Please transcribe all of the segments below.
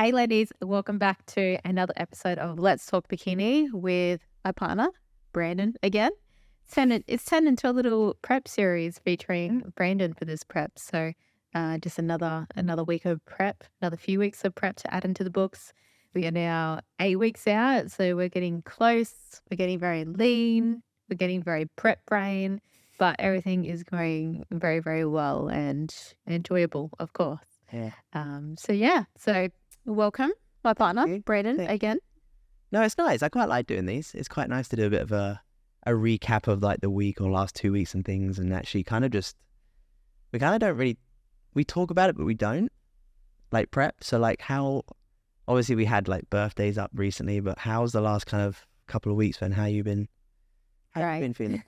Hey ladies, welcome back to another episode of Let's Talk Bikini with my partner, Brandon, again. It's turned into a little prep series featuring Brandon for this prep. So just another week of prep, another few weeks of prep to add into the books. We are now 8 weeks out, so we're getting close. We're getting very lean. We're getting very prep brain, but everything is going very, very well and enjoyable, of course. Yeah. So welcome, my partner, you. Brandon, Thank you. again. No, it's nice. I quite like doing these. It's quite nice to do a bit of a recap of like the week or last 2 weeks and things, and actually kind of don't really, we talk about it, but we don't like prep. So like how, obviously we had like birthdays up recently, but how's the last kind of couple of weeks been? How you been feeling?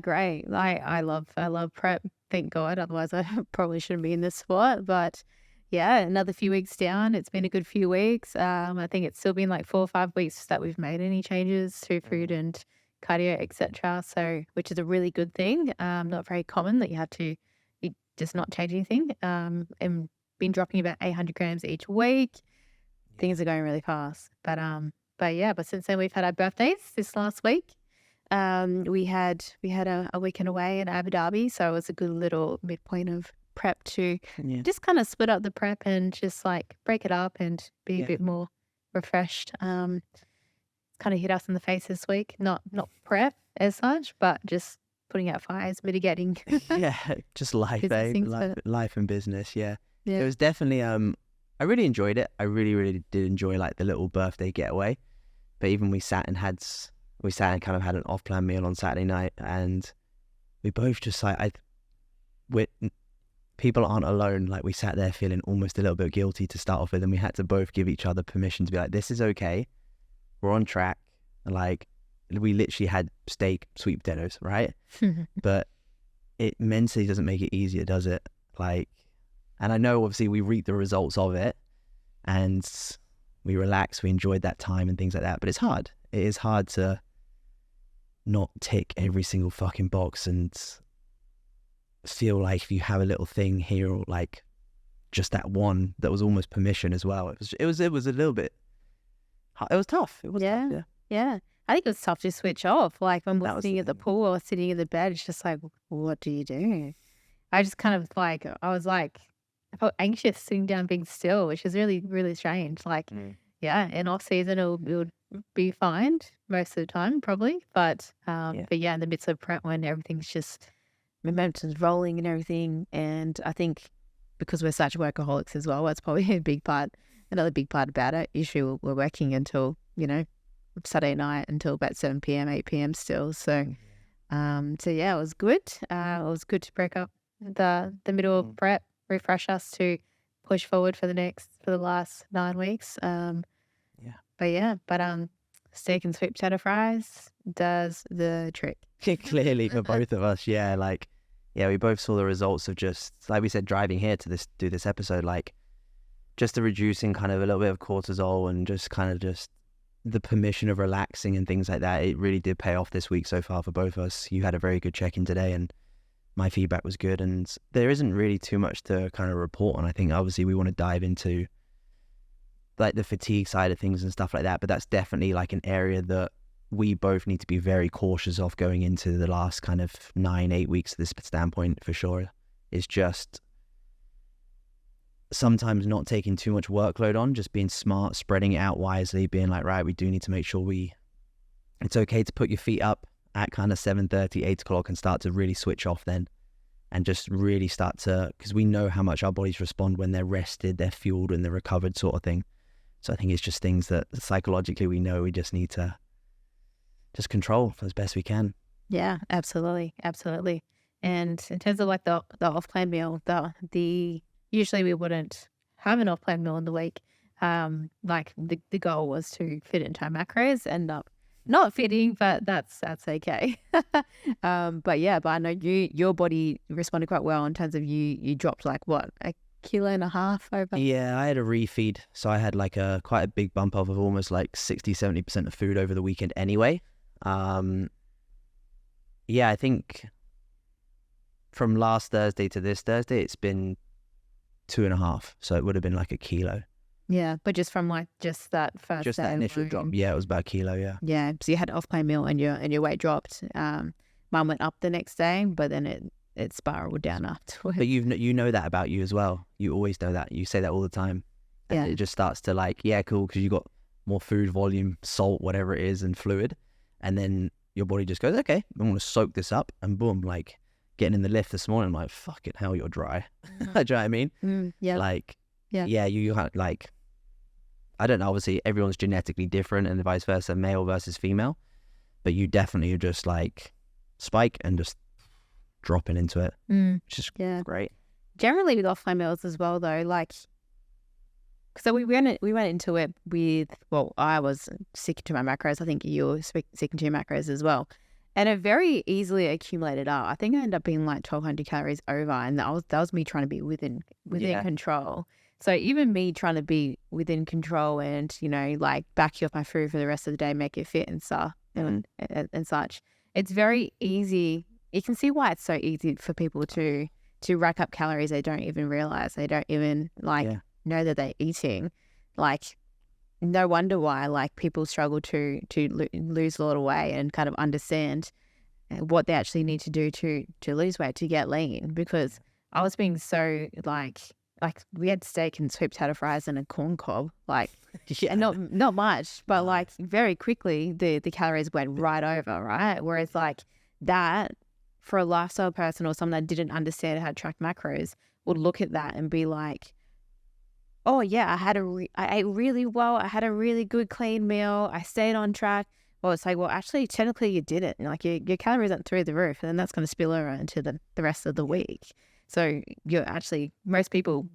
Great. I love prep. Thank God. Otherwise, I probably shouldn't be in this sport. But yeah, another few weeks down. It's been a good few weeks. I think it's still been like 4 or 5 weeks that we've made any changes to food and cardio, etc. So, which is a really good thing. Not very common that you just not change anything. And been dropping about 800 grams each week. Things are going really fast. But since then we've had our birthdays this last week. We had a weekend away in Abu Dhabi, so it was a good little midpoint of prep to just kind of split up the prep and just like break it up and be a bit more refreshed. Kind of hit us in the face this week. Not prep as such, but just putting out fires, mitigating. Just life, life and business. Yeah. It was definitely. I really enjoyed it. I really, really did enjoy like the little birthday getaway. But even we sat and kind of had an off-plan meal on Saturday night, and we both just like people aren't alone. Like we sat there feeling almost a little bit guilty to start off with, and we had to both give each other permission to be like, this is okay. We're on track. Like we literally had steak, sweet potatoes, right? But it mentally doesn't make it easier, does it? Like, and I know obviously we reap the results of it and we relaxed, we enjoyed that time and things like that, but it's hard. It is hard to not tick every single fucking box and feel like if you have a little thing here, or like just that one that was almost permission as well. It was a little bit, it was tough. It was tough. Yeah. I think it was tough to switch off. Like when we're sitting at the pool or sitting in the bed, it's just like, what do you do? I just kind of like, I felt anxious sitting down being still, which is really, really strange. Like, in off season, it would be fine most of the time, probably. But in the midst of prep when everything's just momentum's rolling and everything. And I think because we're such workaholics as well, that's probably another big part about it. Usually we're working until, Saturday night until about 7 p.m., 8 p.m. still. So, it was good. It was good to break up the middle of prep, refresh us to push forward for the last 9 weeks. But steak and sweet potato fries does the trick. Clearly for both of us, we both saw the results of just, like we said, driving here to do this episode, like just the reducing kind of a little bit of cortisol and just kind of just the permission of relaxing and things like that. It really did pay off this week so far for both of us. You had a very good check-in today and my feedback was good, and there isn't really too much to kind of report on. I think obviously we want to dive into like the fatigue side of things and stuff like that, but that's definitely like an area that we both need to be very cautious of going into the last kind of 9-8 weeks of this standpoint for sure. Is just sometimes not taking too much workload on, just being smart, spreading it out wisely, being like, right, we do need to make sure it's okay to put your feet up at kind of 7:30, 8 o'clock and start to really switch off then, and just really start to, because we know how much our bodies respond when they're rested, they're fueled and they're recovered sort of thing. So I think it's just things that psychologically we know we just need to just control as best we can. Yeah, absolutely. And in terms of like the off-plan meal, usually we wouldn't have an off-plan meal in the week. Like the goal was to fit into our macros, end up not fitting, but that's okay. But I know your body responded quite well in terms of you dropped like what, 1.5 kilos over? Yeah, I had a refeed, so I had like quite a big bump up of almost like 60-70% of food over the weekend anyway. I think from last Thursday to this Thursday, it's been 2.5, so it would have been like 1 kilo. Yeah, but just from like just that first Just day that initial drop. alone. Yeah, it was about a kilo. Yeah. Yeah, so you had an off-plan meal and your weight dropped. Mine went up the next day, but then it spiraled down afterwards. But you know that about you as well. You always know that. You say that all the time. And Yeah. it just starts to like, yeah, cool, because you got more food volume, salt, whatever it is, and fluid. And then your body just goes, okay, I'm going to soak this up. And boom, like getting in the lift this morning, I'm like, fucking hell, you're dry. Do you know what I mean? Yeah. Like, Yeah. yeah, you have like, I don't know, obviously everyone's genetically different and vice versa, male versus female. But you definitely are just like spike and just dropping into it. Which is great. Generally with off-plan meals as well, though, like, so we went into it with, well, I was sticking to my macros. I think you were sticking to your macros as well. And it very easily accumulated up. I think I ended up being like 1,200 calories over, and that was me trying to be within control. So even me trying to be within control and, you know, like back you off my food for the rest of the day, make it fit and stuff and such. It's very easy. You can see why it's so easy for people to rack up calories they don't even realize. They don't even know that they're eating. Like, no wonder why like people struggle to lose a lot of weight and kind of understand what they actually need to do to lose weight, to get lean. Because I was being so like we had steak and sweet potato fries and a corn cob, like, and not much, but like very quickly the calories went right over, right? Whereas like that, for a lifestyle person or someone that didn't understand how to track macros, would look at that and be like, oh yeah, I ate really well. I had a really good clean meal. I stayed on track. Well, it's like, well, actually, technically you didn't. Like your calories aren't through the roof, and then that's going to spill over into the rest of the week. So you're actually, most people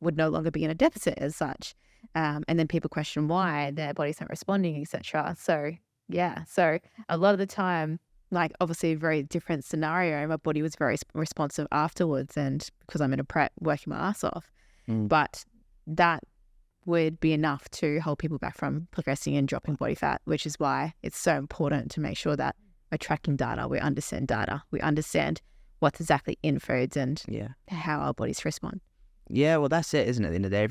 would no longer be in a deficit as such. And then people question why their body's not responding, etc. So yeah, so a lot of the time, like obviously a very different scenario, my body was very responsive afterwards, and because I'm in a prep working my ass off. But that would be enough to hold people back from progressing and dropping body fat, which is why it's so important to make sure that we're tracking data, we understand what's exactly in foods and how our bodies respond. Yeah, well, that's it, isn't it? At the end of the day,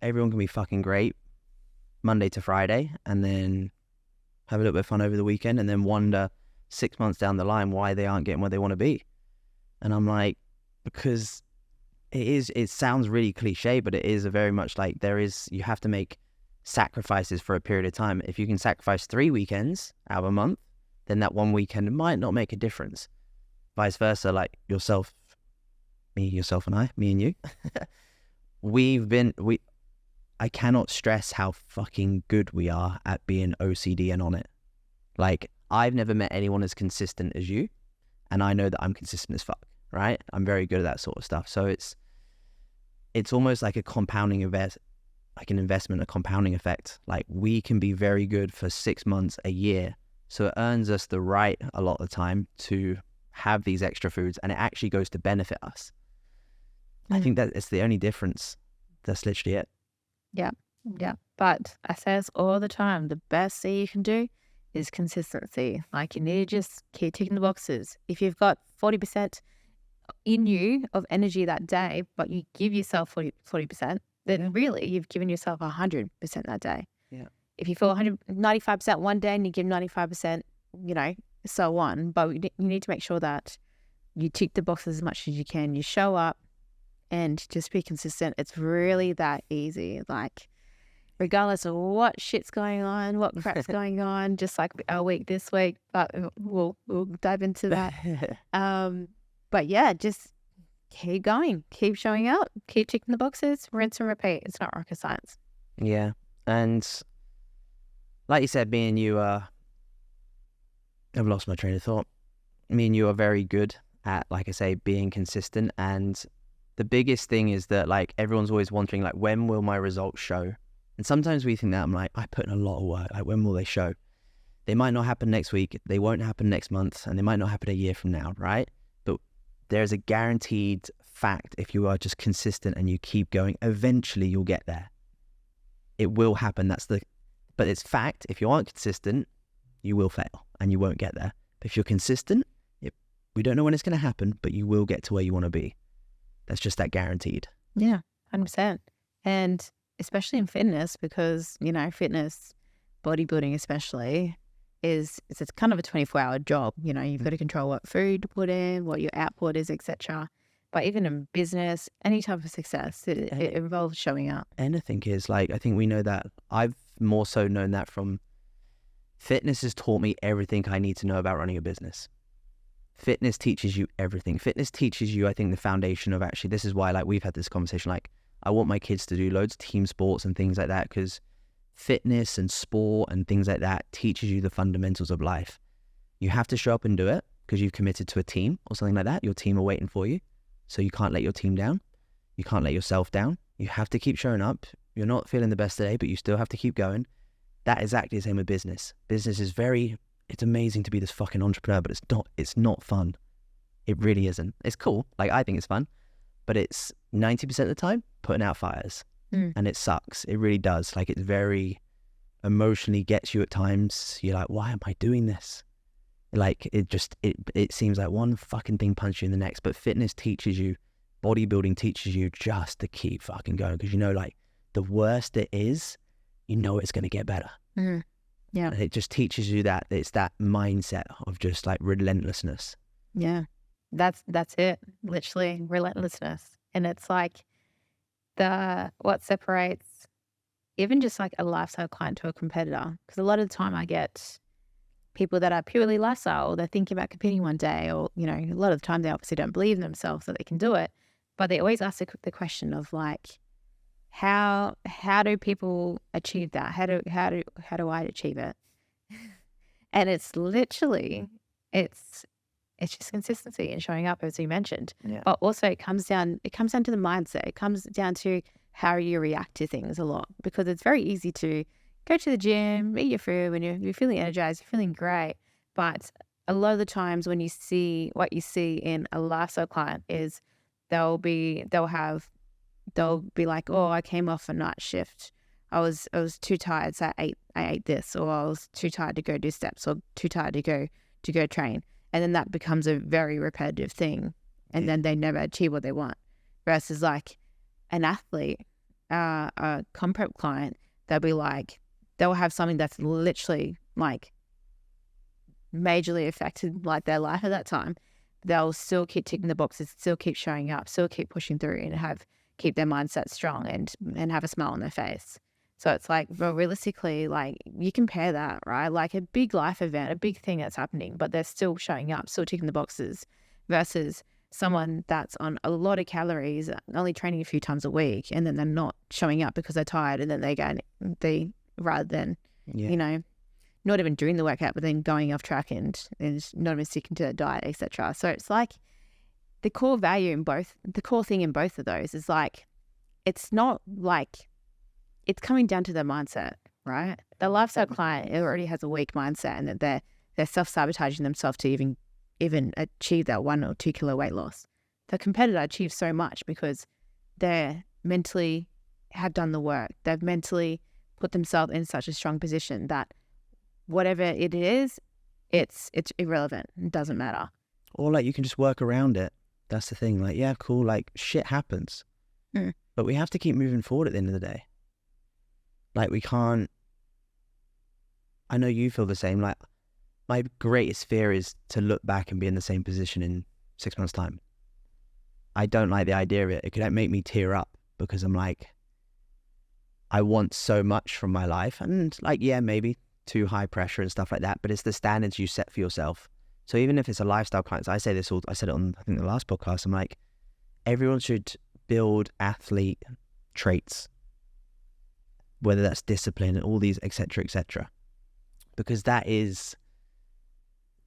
everyone can be fucking great Monday to Friday and then have a little bit of fun over the weekend and then wonder 6 months down the line why they aren't getting where they want to be. And I'm like, because it sounds really cliche, but it is a very much like you have to make sacrifices for a period of time. If you can sacrifice 3 weekends out of a month, then that one weekend might not make a difference. Vice versa, like me and you, I cannot stress how fucking good we are at being OCD and on it. Like, I've never met anyone as consistent as you, and I know that I'm consistent as fuck, right? I'm very good at that sort of stuff. So it's almost like a compounding investment, a compounding effect. Like, we can be very good for 6 months, a year. So it earns us the right a lot of the time to have these extra foods, and it actually goes to benefit us. I think that it's the only difference. That's literally it. Yeah. But I say this all the time, the best thing you can do is consistency. Like, you need to just keep ticking the boxes. If you've got 40% in you of energy that day, but you give yourself 40%, then really you've given yourself 100% that day. Yeah. If you feel 95% one day and you give 95%, you know, so on. But you need to make sure that you tick the boxes as much as you can. You show up and just be consistent. It's really that easy. Like, regardless of what shit's going on, what crap's going on, just like our week this week, but we'll dive into that. But yeah, just keep going, keep showing up, keep ticking the boxes, rinse and repeat. It's not rocket science. Yeah. And like you said, me and you I've lost my train of thought. Me and you are very good at, like I say, being consistent. And the biggest thing is that, like, everyone's always wondering, like, when will my results show? And sometimes we think that, I'm like, I put in a lot of work. Like, when will they show? They might not happen next week. They won't happen next month. And they might not happen a year from now, right? But there's a guaranteed fact. If you are just consistent and you keep going, eventually you'll get there. It will happen. But it's fact. If you aren't consistent, you will fail and you won't get there. But if you're consistent, we don't know when it's going to happen, but you will get to where you want to be. That's just that guaranteed. Yeah, 100%. And especially in fitness, because, you know, fitness, bodybuilding especially, it's kind of a 24-hour job. You know, you've got to control what food to put in, what your output is, etc. But even in business, any type of success, it involves showing up. Anything is like, I think we know that. I've more so known that from fitness has taught me everything I need to know about running a business. Fitness teaches you everything. Fitness teaches you, I think, the foundation of actually, this is why, like, we've had this conversation, like, I want my kids to do loads of team sports and things like that, because fitness and sport and things like that teaches you the fundamentals of life. You have to show up and do it because you've committed to a team or something like that. Your team are waiting for you. So you can't let your team down. You can't let yourself down. You have to keep showing up. You're not feeling the best today, but you still have to keep going. That is exactly the same with business. Business is it's amazing to be this fucking entrepreneur, but it's not fun. It really isn't. It's cool. Like, I think it's fun, but it's 90% of the time putting out fires. And it sucks. It really does. Like, it's very emotionally gets you at times. You're like, why am I doing this? Like, it seems like one fucking thing punches you in the next. But fitness teaches you, bodybuilding teaches you just to keep fucking going. Because, you know, like, the worst it is, you know it's going to get better. Yeah. And it just teaches you that it's that mindset of just like relentlessness. Yeah. That's it. Literally relentlessness. And it's like what separates even just like a lifestyle client to a competitor. Because a lot of the time I get people that are purely lifestyle, or they're thinking about competing one day, or, you know, a lot of the time they obviously don't believe in themselves that they can do it. But they always ask the question of like, how do people achieve that? How do I achieve it? And it's literally, it's just consistency and showing up, as you mentioned. Yeah. But also it comes down to the mindset. It comes down to how you react to things a lot, because it's very easy to go to the gym, eat your food when you're feeling energized, you're feeling great. But a lot of the times when you see what you see in a lifestyle client is they'll be like, oh, I came off a night shift. I was too tired, so I ate this, or I was too tired to go do steps, or too tired to go train. And then that becomes a very repetitive thing. And then they never achieve what they want. Versus like an athlete, a comp prep client, they'll have something that's literally like majorly affected like their life at that time. They'll still keep ticking the boxes, still keep showing up, still keep pushing through, and keep their mindset strong and have a smile on their face. So it's like, well, realistically, like, you compare that, right? Like a big life event, a big thing that's happening, but they're still showing up, still ticking the boxes, versus someone that's on a lot of calories, only training a few times a week, and then they're not showing up because they're tired, and then rather than, you know, not even doing the workout, but then going off track and not even sticking to their diet, etc. So it's like the core thing in both of those is like, it's not like, it's coming down to their mindset, right? The lifestyle client already has a weak mindset, and that they're self-sabotaging themselves to even achieve that 1 or 2 kilo weight loss. The competitor achieves so much because they mentally have done the work. They've mentally put themselves in such a strong position that whatever it is, it's irrelevant. It doesn't matter. Or like, you can just work around it. That's the thing. Like, yeah, cool. Like, shit happens. But we have to keep moving forward at the end of the day. Like, we can't, I know you feel the same. Like, my greatest fear is to look back and be in the same position in 6 months' time. I don't like the idea of it. It could make me tear up, because I'm like, I want so much from my life, and like, yeah, maybe too high pressure and stuff like that, but it's the standards you set for yourself. So even if it's a lifestyle client, I said it on, I think, the last podcast, I'm like, everyone should build athlete traits, whether that's discipline and all these, etc., because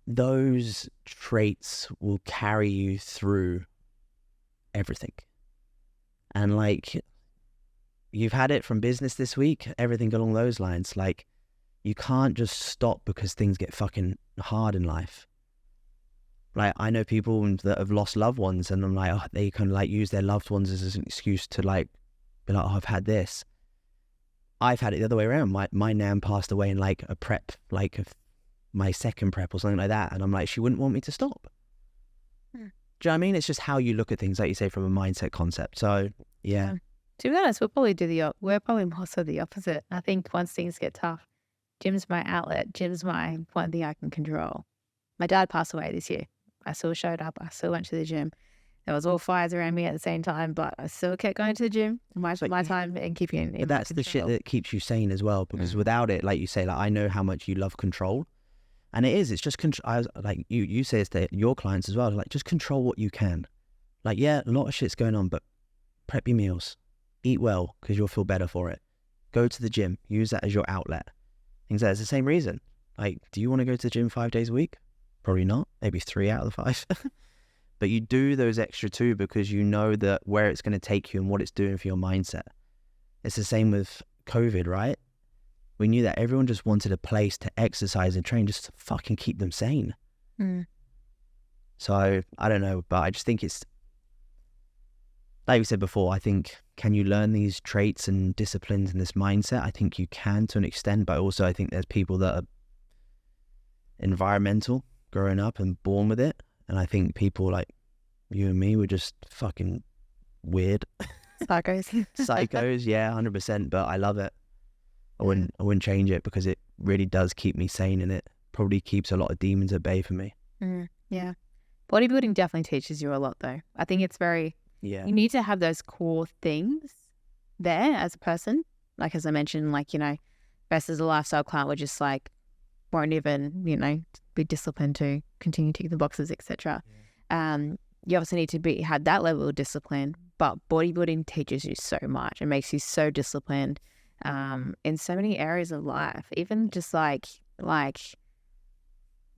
those traits will carry you through everything. And like, you've had it from business this week, everything along those lines. Like, you can't just stop because things get fucking hard in life. Like, I know people that have lost loved ones, and I'm like, oh, they kind of like use their loved ones as an excuse to like be like, oh, I've had this. I've had it the other way around. My nan passed away in like a prep, like my second prep or something like that, and I'm like, she wouldn't want me to stop. Do you know what I mean? It's just how you look at things, like you say, from a mindset concept. So yeah. To be honest, we're probably more so the opposite. I think once things get tough, gym's my outlet. Gym's my one thing I can control. My dad passed away this year. I still showed up. I still went to the gym. There was all fires around me at the same time, but I still kept going to the gym. My time and keeping it in But that's the shit that keeps you sane as well, because without it, like you say, like I know how much you love control, and it's just control. Like you say it's to your clients as well, like just control what you can. Like, yeah, a lot of shit's going on, but prep your meals, eat well because you'll feel better for it. Go to the gym, use that as your outlet. Things like that. It's the same reason. Like, do you want to go to the gym 5 days a week? Probably not. Maybe 3 out of the 5. But you do those extra 2 because you know that where it's going to take you and what it's doing for your mindset. It's the same with COVID, right? We knew that everyone just wanted a place to exercise and train just to fucking keep them sane. So I don't know, but I just think it's, like we said before, I think, can you learn these traits and disciplines and this mindset? I think you can to an extent, but also I think there's people that are environmental, growing up and born with it. And I think people like you and me were just fucking weird. Psychos, yeah, 100%. But I love it. I wouldn't change it because it really does keep me sane, and it probably keeps a lot of demons at bay for me. Yeah. Bodybuilding definitely teaches you a lot though. I think it's very... Yeah. You need to have those core things there as a person. Like, as I mentioned, like, you know, versus a lifestyle client would just like, won't even, you know, be disciplined to continue ticking the boxes, etc. You obviously need to have that level of discipline, but bodybuilding teaches you so much. It makes you so disciplined in so many areas of life. Even just like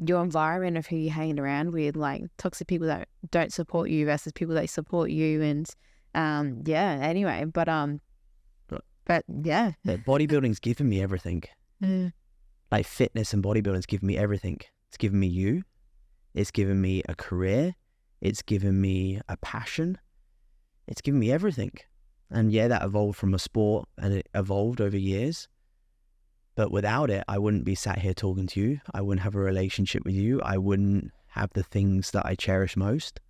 your environment of who you're hanging around with, like toxic people that don't support you versus people that support you, and anyway, but yeah. Bodybuilding's given me everything. Like fitness and bodybuilding's given me everything. It's given me you. It's given me a career. It's given me a passion. It's given me everything. And yeah, that evolved from a sport and it evolved over years. But without it, I wouldn't be sat here talking to you. I wouldn't have a relationship with you. I wouldn't have the things that I cherish most.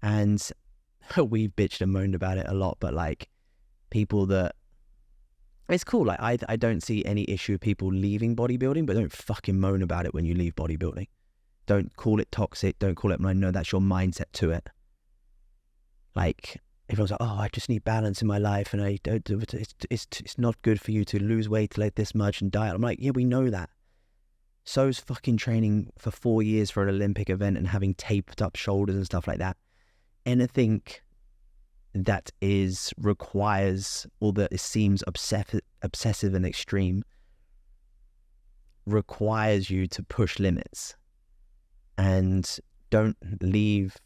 And we've bitched and moaned about it a lot, but like people that, it's cool. Like I don't see any issue with people leaving bodybuilding, but don't fucking moan about it when you leave bodybuilding. Don't call it toxic. Don't call it, I know that's your mindset to it. Like, everyone's like, oh, I just need balance in my life, and I don't do it. It's not good for you to lose weight like this much and diet. I'm like, yeah, we know that. So's fucking training for 4 years for an Olympic event and having taped up shoulders and stuff like that. Anything that requires, or that it seems obsessive and extreme, requires you to push limits. And don't leave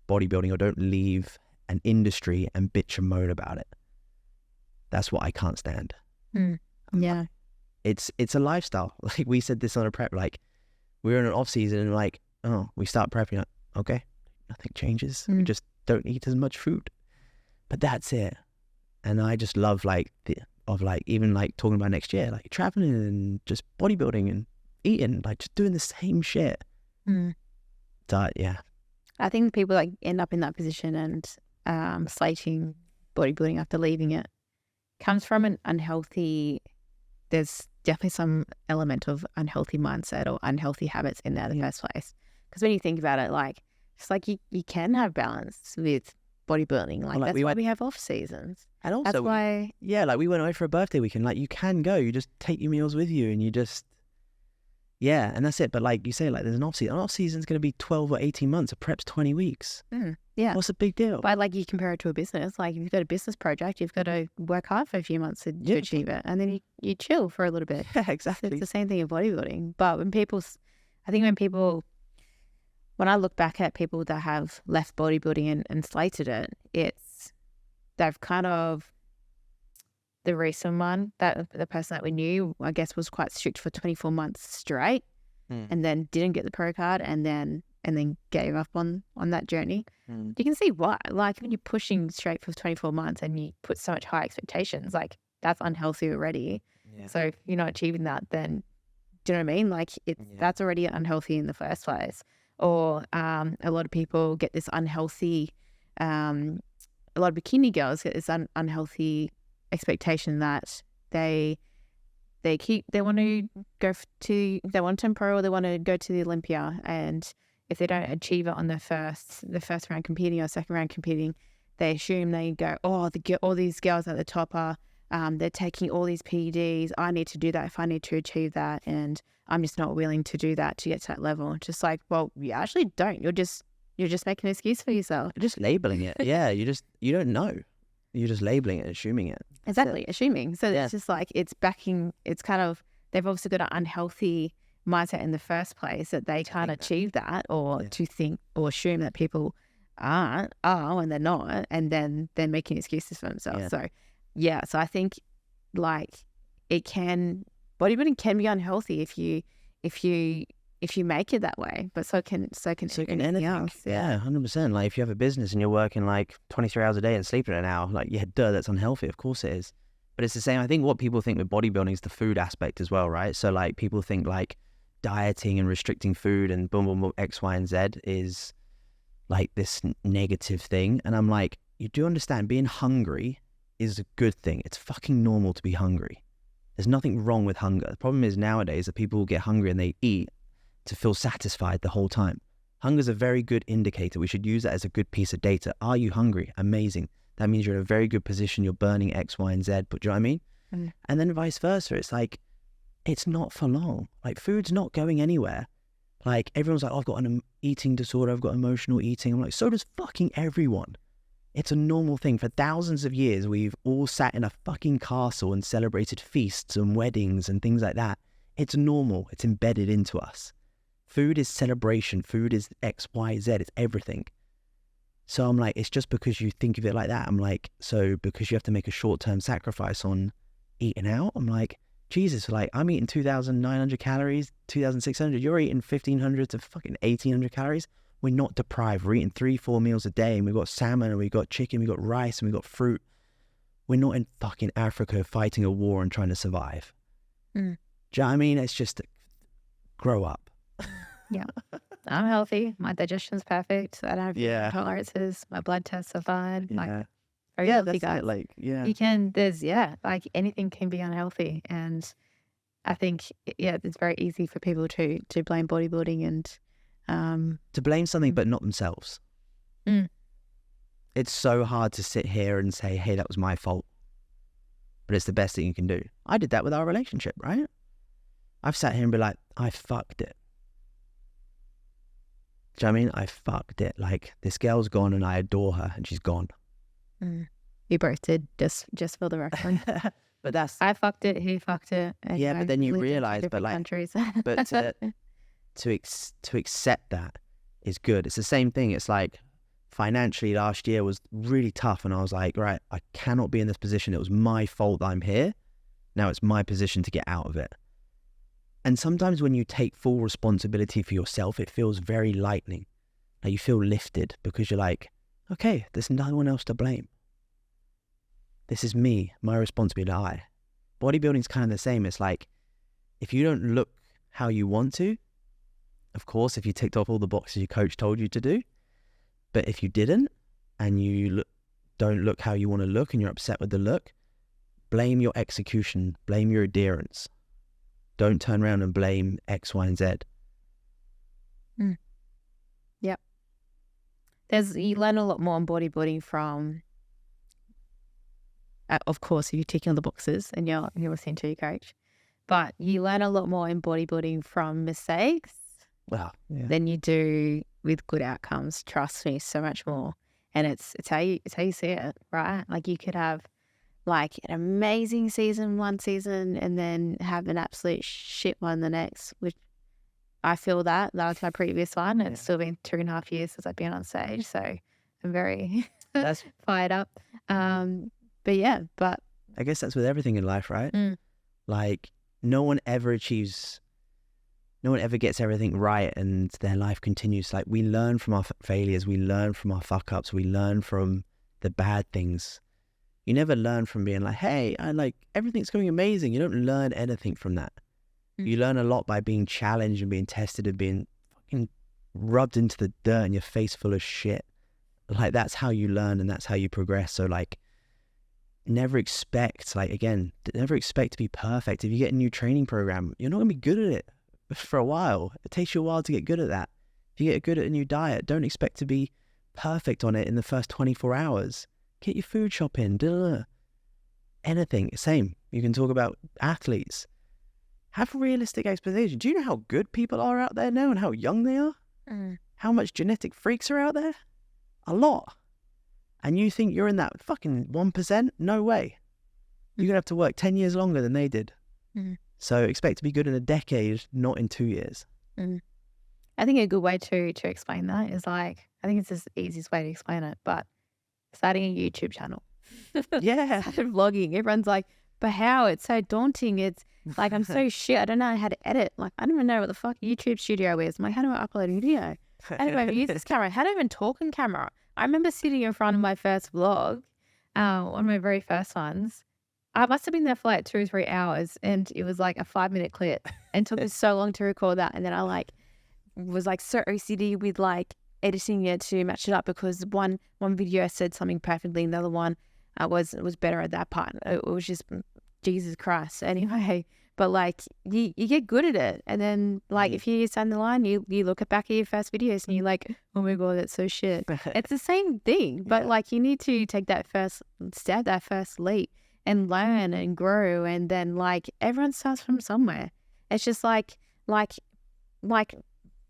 bodybuilding, or don't leave an industry and bitch and moan about it. That's what I can't stand. Yeah. It's a lifestyle. Like we said this on a prep, like we were in an off season and like, oh, we start prepping, like, okay, nothing changes. We just don't eat as much food. But that's it. And I just love even like talking about next year, like traveling and just bodybuilding and eating, like just doing the same shit. So yeah. I think people like end up in that position and slating bodybuilding after leaving it comes from an unhealthy, there's definitely some element of unhealthy mindset or unhealthy habits in there in the first place. Because when you think about it, like, it's like you can have balance with bodybuilding. Like, that's why we have off seasons. And also, that's why... Yeah, like we went away for a birthday weekend. Like, you can go. You just take your meals with you and you just... Yeah, and that's it. But like you say, like there's an off-season. An off-season's going to be 12 or 18 months. A prep's 20 weeks. Yeah. What's the big deal? But like you compare it to a business. Like if you've got a business project, you've got to work hard for a few months to achieve it. And then you chill for a little bit. Yeah, exactly. So it's the same thing in bodybuilding. But when I look back at people that have left bodybuilding and slated it, they've kind of... The recent one, that the person that we knew, I guess, was quite strict for 24 months straight, and then didn't get the pro card, and then gave up on that journey. You can see why. Like when you're pushing straight for 24 months and you put so much high expectations, like that's unhealthy already. Yeah. So if you're not achieving that, then do you know what I mean? Like that's already unhealthy in the first place. Or a lot of people get this unhealthy a lot of bikini girls get this unhealthy expectation that they want to they want to turn pro, or they want to go to the Olympia, and if they don't achieve it on the first round competing or second round competing, they assume they go, oh, all these girls at the top are they're taking all these PEDs. I need to do that if I need to achieve that, and I'm just not willing to do that to get to that level. Just like, well, you actually don't. You're just making an excuse for yourself. You're just labeling it. Yeah, you don't know. You're just labeling it, assuming it. Exactly, assuming. So it's just like it's kind of, they've obviously got an unhealthy mindset in the first place that they can't achieve that, or to think or assume that people are and they're not, and then they're making excuses for themselves. So so I think like bodybuilding can be unhealthy if you make it that way, but so can anything else. Yeah, 100%. Like if you have a business and you're working like 23 hours a day and sleeping an hour, like that's unhealthy. Of course it is. But it's the same. I think what people think with bodybuilding is the food aspect as well, right? So like people think like dieting and restricting food and boom, boom, boom, X, Y, and Z is like this negative thing. And I'm like, you do understand being hungry is a good thing. It's fucking normal to be hungry. There's nothing wrong with hunger. The problem is nowadays that people get hungry and they eat to feel satisfied the whole time. Hunger is a very good indicator. We should use that as a good piece of data. Are you hungry? Amazing. That means you're in a very good position. You're burning X, Y, and Z. But do you know what I mean? Mm. And then vice versa. It's like, it's not for long. Like food's not going anywhere. Like everyone's like, oh, I've got an eating disorder. I've got emotional eating. I'm like, so does fucking everyone. It's a normal thing. For thousands of years, we've all sat in a fucking castle and celebrated feasts and weddings and things like that. It's normal. It's embedded into us. Food is celebration. Food is X, Y, Z. It's everything. So I'm like, it's just because you think of it like that. I'm like, so because you have to make a short-term sacrifice on eating out, I'm like, Jesus, like I'm eating 2,900 calories, 2,600. You're eating 1,500 to fucking 1,800 calories. We're not deprived. We're eating 3-4 meals a day, and we've got salmon, and we've got chicken, we've got rice, and we've got fruit. We're not in fucking Africa fighting a war and trying to survive. Do you know what I mean? It's just grow up. Yeah. I'm healthy. My digestion's perfect. I don't have intolerances. My blood tests are fine. Like, very healthy, guys. You can, like anything can be unhealthy. And I think, it's very easy for people to blame bodybuilding and to blame something but not themselves. It's so hard to sit here and say, hey, that was my fault, but it's the best thing you can do. I did that with our relationship, right? I've sat here and be like, I fucked it. Do you know what I mean? I fucked it. Like this girl's gone and I adore her and she's gone. You both did, just for the record. But that's, I fucked it, he fucked it. But then you realize, but like countries. But to accept that is good. It's the same thing. It's like financially last year was really tough, and I was like, right, I cannot be in this position. It was my fault that I'm here. Now it's my position to get out of it. And sometimes when you take full responsibility for yourself, it feels very lightening. Like you feel lifted because you're like, okay, there's no one else to blame. This is me, my responsibility. Bodybuilding's kind of the same. It's like, if you don't look how you want to, of course, if you ticked off all the boxes your coach told you to do, but if you didn't and you don't look how you want to look and you're upset with the look, blame your execution, blame your adherence. Don't turn around and blame X, Y, and Z. Yep. You learn a lot more on bodybuilding from, of course, if you're ticking on the boxes and you're listening to your coach, but you learn a lot more in bodybuilding from mistakes than you do with good outcomes. Trust me, so much more. And it's how you see it, right? Like you could have like an amazing season one season and then have an absolute shit one the next, which I feel that was my previous one. It's still been 2.5 years since I've been on stage, so I'm very fired up. But I guess that's with everything in life, right? Like no one ever gets everything right and their life continues. Like we learn from our failures, we learn from our fuck ups, we learn from the bad things. You never learn from being like, hey, everything's going amazing. You don't learn anything from that. You learn a lot by being challenged and being tested and being fucking rubbed into the dirt and your face full of shit. Like, that's how you learn and that's how you progress. So like, never expect to be perfect. If you get a new training program, you're not gonna be good at it for a while. It takes you a while to get good at that. If you get good at a new diet, don't expect to be perfect on it in the first 24 hours. Get your food shopping, anything. Same. You can talk about athletes. Have realistic expectations. Do you know how good people are out there now and how young they are? How much genetic freaks are out there? A lot. And you think you're in that fucking 1%? No way. You're going to have to work 10 years longer than they did. So expect to be good in a decade, not in 2 years. I think a good way to explain that is like, I think it's the easiest way to explain it, but starting a YouTube channel. Yeah. Started vlogging. Everyone's like, but how? It's so daunting. It's like, I'm so shit. I don't know how to edit. Like, I don't even know what the fuck YouTube studio is. I'm like, how do I upload a video? How do I even use this camera? How do I even talk on camera? I remember sitting in front of my first vlog, one of my very first ones. I must have been there for like 2 or 3 hours, and it was like a 5-minute clip, and took me so long to record that. And then I like was like so OCD with like editing it to match it up, because one video said something perfectly, and the other one was better at that part. It was just Jesus Christ. Anyway, but like you get good at it, and then like a few years down the line, you look back at your first videos and you're like, oh my god, that's so shit. It's the same thing, but like you need to take that first step, that first leap, and learn and grow, and then like everyone starts from somewhere. It's just like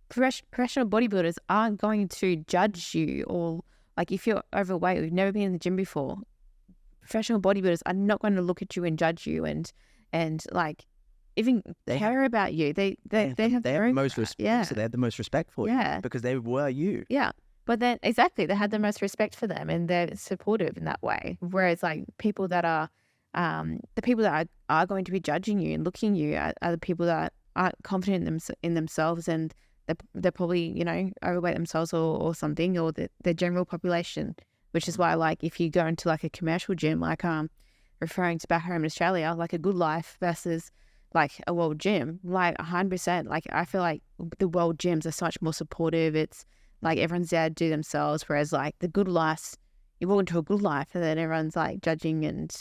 professional bodybuilders aren't going to judge you, or like if you're overweight or you've never been in the gym before, professional bodybuilders are not going to look at you and judge you and like even care about you. They have the most respect. Yeah. So they have the most respect for you because they were you. Yeah. But then exactly, they had the most respect for them, and they're supportive in that way. Whereas like people that are the people that are going to be judging you and looking at you are the people that aren't confident in themselves, and they're probably, you know, overweight themselves or something, or the general population, which is why like if you go into like a commercial gym, like referring to back home in Australia, like a Good Life versus like a world gym, like 100%, like I feel like the world gyms are so much more supportive. It's like everyone's there to do themselves, whereas like the Good Life, you walk into a Good Life and then everyone's like judging and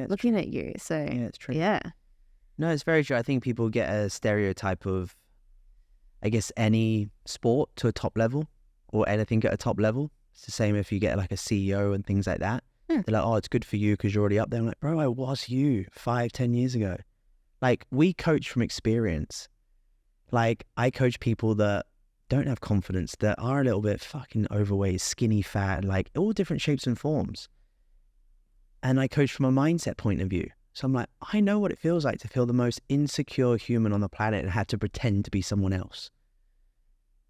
looking at you. So yeah, it's true. Yeah. No, it's very true. I think people get a stereotype of, I guess, any sport to a top level or anything at a top level. It's the same if you get like a CEO and things like that. They're like, oh, it's good for you because you're already up there. I'm like, bro, I was you 5-10 years ago. Like, we coach from experience. Like, I coach people that don't have confidence, that are a little bit fucking overweight, skinny, fat, like all different shapes and forms. And I coach from a mindset point of view. So I'm like, I know what it feels like to feel the most insecure human on the planet and have to pretend to be someone else.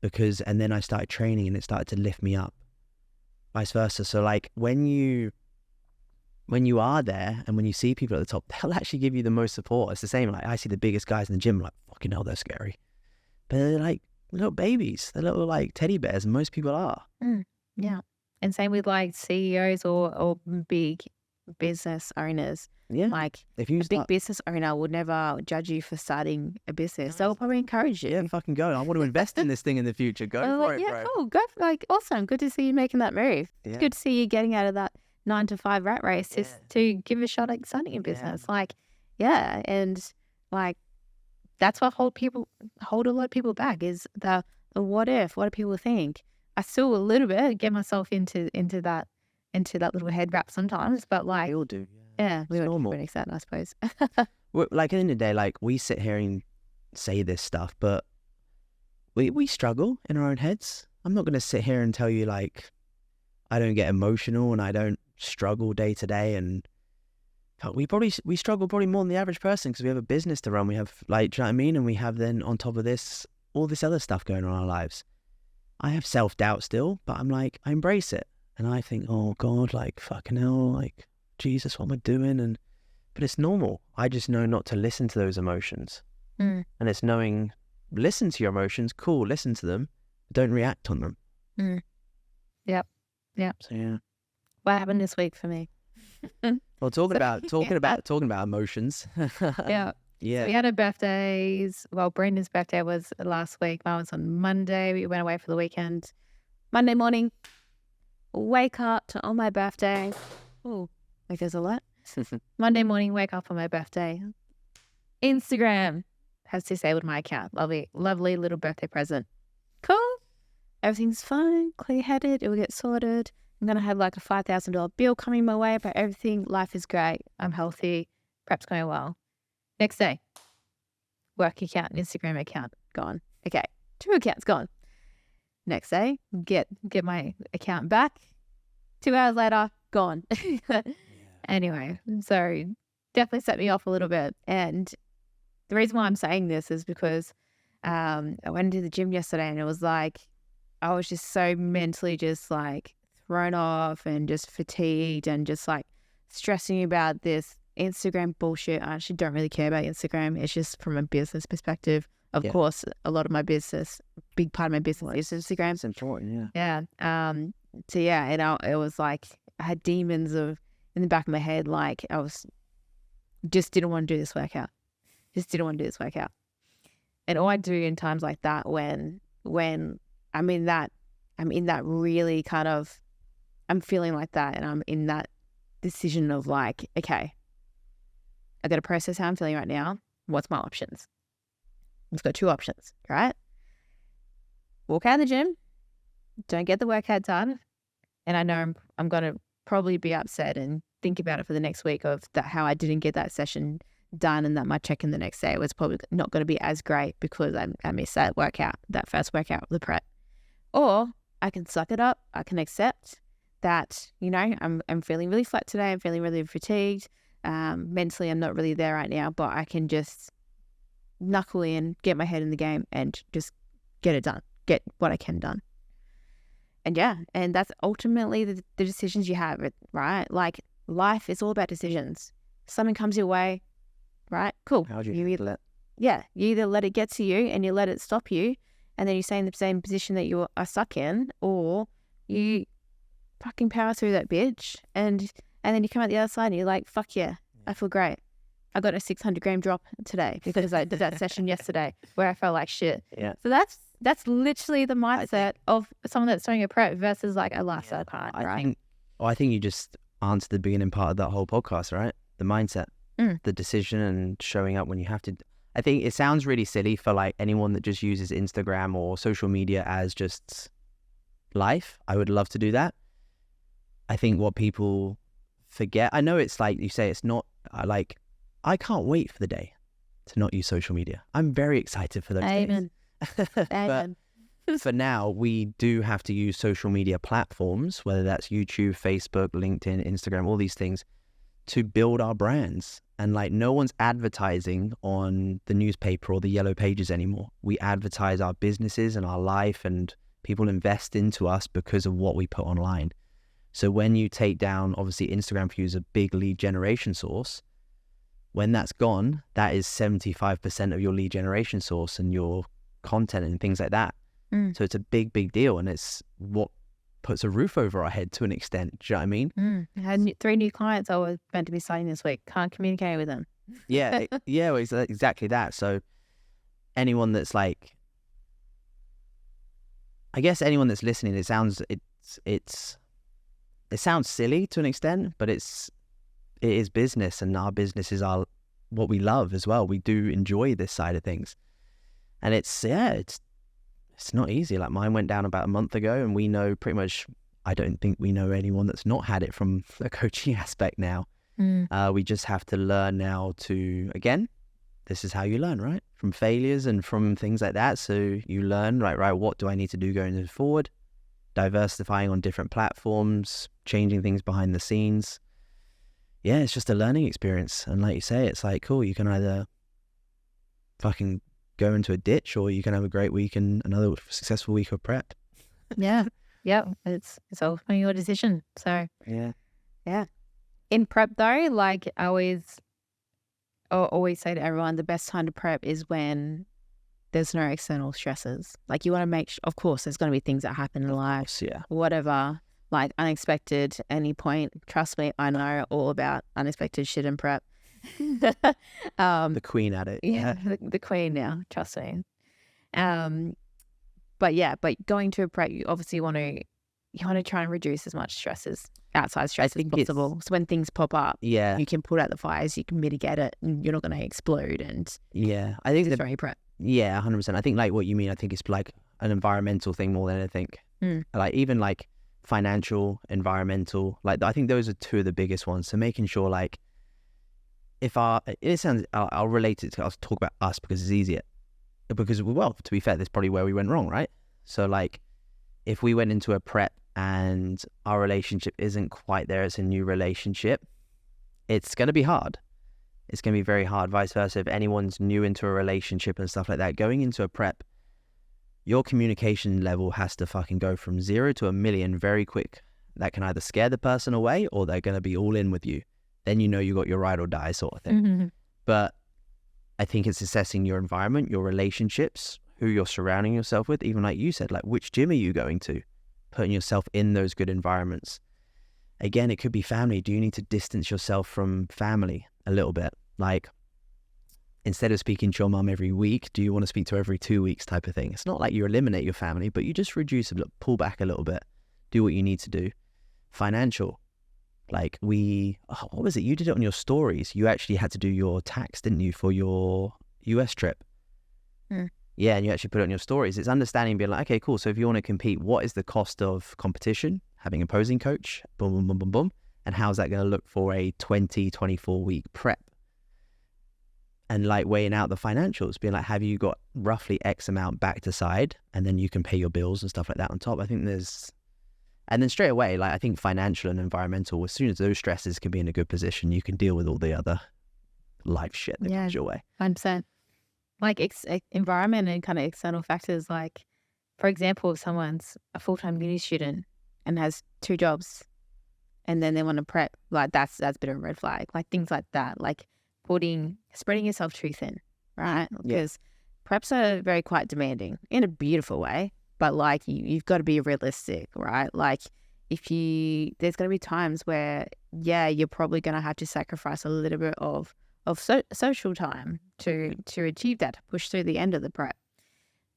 And then I started training and it started to lift me up. Vice versa. So like when you are there and when you see people at the top, they'll actually give you the most support. It's the same. Like I see the biggest guys in the gym, like, fucking hell, they're scary. But they're like little babies. They're little like teddy bears, and most people are. Yeah. And same with like CEOs or big business owners. Yeah. Like if you big business owner would never judge you for starting a business. They'll probably encourage you. Yeah, fucking go. I want to invest in this thing in the future. Go for it, bro. Cool. Go for, like, awesome. Good to see you making that move. Yeah. It's good to see you getting out of that 9-to-5 rat race to give a shot at starting a business. Like, yeah. And like, that's what hold a lot of people back is the what if, what do people think? I still a little bit get myself into that little head wrap sometimes, but like, we all do. Yeah, we it's normal. To extent, I suppose. Like at the end of the day, like we sit here and say this stuff, but we struggle in our own heads. I'm not going to sit here and tell you like I don't get emotional and I don't struggle day to day, and we struggle probably more than the average person because we have a business to run. We have like, do you know what I mean? And we have then on top of this all this other stuff going on in our lives. I have self-doubt still, but I'm like, I embrace it, and I think, oh God, like fucking hell, like Jesus, what am I doing? But it's normal. I just know not to listen to those emotions. And it's knowing, listen to your emotions, cool, listen to them, don't react on them. Yep. So yeah. What happened this week for me? Well, talking about emotions. Yeah. Yeah. So we had our birthdays. Well, Brendan's birthday was last week. Mine was on Monday. We went away for the weekend. Monday morning, wake up to on my birthday. Oh, like there's a lot. Monday morning, wake up on my birthday. Instagram has disabled my account. Lovely little birthday present. Cool. Everything's fine, clear-headed. It will get sorted. I'm going to have like a $5,000 bill coming my way, but everything, life is great. I'm healthy. Prep's going well. Next day, work account, Instagram account, gone. Okay, 2 accounts gone. Next day, get my account back. 2 hours later, gone. Anyway, so definitely set me off a little bit. And the reason why I'm saying this is because I went into the gym yesterday and it was like, I was just so mentally just like thrown off and just fatigued and just like stressing about this Instagram bullshit. I actually don't really care about Instagram. It's just from a business perspective. Of course, a lot of my business, big part of my business is Instagram. It's important, yeah. So yeah, it was like I had demons in the back of my head, like I was just didn't want to do this workout. And all I do in times like that when I'm in that really kind of, I'm feeling like that and I'm in that decision of like, okay, I got to process how I'm feeling right now. What's my options? I've got 2 options, right? Walk out of the gym, don't get the workout done, and I know I'm going to probably be upset and think about it for the next week of that how I didn't get that session done and that my check-in the next day was probably not going to be as great because I missed that workout, that first workout of the prep. Or I can suck it up. I can accept that, I'm feeling really flat today. I'm feeling really fatigued. Mentally, I'm not really there right now, but I can just knuckle in, get my head in the game and just get it done, get what I can done. And that's ultimately the decisions you have, right? Like life is all about decisions. Something comes your way, right? Cool. How do you handle it? Yeah, you either let it get to you and you let it stop you and then you stay in the same position that you are stuck in, or you fucking power through that bitch and then you come out the other side and you're like, fuck yeah, I feel great. I got a 600-gram drop today because I did that session yesterday where I felt like shit. Yeah. So that's literally the mindset of someone that's doing a prep versus like a lifestyle client, right? I think you just answered the beginning part of that whole podcast, right? The mindset, the decision and showing up when you have to. I think it sounds really silly for like anyone that just uses Instagram or social media as just life. I would love to do that. I think what people forget, I know it's like you say, it's not like, I can't wait for the day to not use social media. I'm very excited for those days. Amen. But for now, we do have to use social media platforms, whether that's YouTube, Facebook, LinkedIn, Instagram, all these things, to build our brands. And like no one's advertising on the newspaper or the yellow pages anymore. We advertise our businesses and our life, and people invest into us because of what we put online. So when you take down, obviously Instagram for you is a big lead generation source. When that's gone, that is 75% of your lead generation source and your content and things like that. So it's a big, big deal. And it's what puts a roof over our head to an extent. Do you know what I mean? I had 3 new clients I was meant to be signing this week. Can't communicate with them. Yeah, exactly that. So anyone that's like, I guess anyone that's listening, it sounds silly to an extent, but it is business, and our business is what we love as well. We do enjoy this side of things, and it's not easy. Like mine went down about a month ago, and we know pretty much, I don't think we know anyone that's not had it from a coaching aspect now. We just have to learn now to, again, this is how you learn, right? From failures and from things like that. So you learn, right, what do I need to do going forward? Diversifying on different platforms, changing things behind the scenes. Yeah, it's just a learning experience. And like you say, it's like, cool, you can either fucking go into a ditch or you can have a great week and another successful week of prep. Yeah. It's ultimately your decision. So yeah. In prep though, like I always say to everyone, the best time to prep is when there's no external stresses. Like you want to make sure, of course, there's going to be things that happen in life, whatever, like unexpected, any point. Trust me, I know all about unexpected shit in prep. The queen at it. Yeah, the queen now, trust me. But going to a prep, you obviously want to you want to try and reduce as much outside stress as think possible. So when things pop up, Yeah. you can put out the fires, you can mitigate it, and you're not going to explode. And Yeah. I think it's very prep. Yeah, 100%. I think like what you mean, I think it's like an environmental thing more than anything. Mm. Like even like financial, environmental, like I think those are two of the biggest ones. So making sure like I'll relate it to, I'll talk about us because it's easier. Because, well, to be fair, that's probably where we went wrong, right? So like if we went into a prep and our relationship isn't quite there, it's a new relationship, it's going to be hard. It's going to be very hard. Vice versa, if anyone's new into a relationship and stuff like that, going into a prep, your communication level has to fucking go from 0 to 1,000,000 very quick. That can either scare the person away or they're going to be all in with you. Then you know you got your ride or die sort of thing. Mm-hmm. But I think it's assessing your environment, your relationships, who you're surrounding yourself with. Even like you said, like which gym are you going to? Putting yourself in those good environments. Again, it could be family. Do you need to distance yourself from family a little bit? Like, instead of speaking to your mum every week, do you want to speak to her every 2 weeks type of thing? It's not like you eliminate your family, but you just reduce pull back a little bit, do what you need to do. Financial. Like what was it? You did it on your stories. You actually had to do your tax, didn't you, for your US trip? Mm. Yeah, and you actually put it on your stories. It's understanding, being like, okay, cool. So if you want to compete, what is the cost of competition? Having a posing coach, boom, boom, boom, boom, boom. And how's that going to look for a 24 week prep? And like weighing out the financials, being like, have you got roughly X amount backed aside? And then you can pay your bills and stuff like that on top. I think and then straight away, like I think financial and environmental, as soon as those stresses can be in a good position, you can deal with all the other life shit that comes your way. 100%. Like environment and kind of external factors. Like, for example, if someone's a full-time uni student and has 2 jobs and then they want to prep, like that's a bit of a red flag. Like things like that, like spreading yourself too thin, right? Because preps are very quite demanding in a beautiful way, but like you've got to be realistic, right? Like there's going to be times where, you're probably going to have to sacrifice a little bit of social time to achieve that, to push through the end of the prep.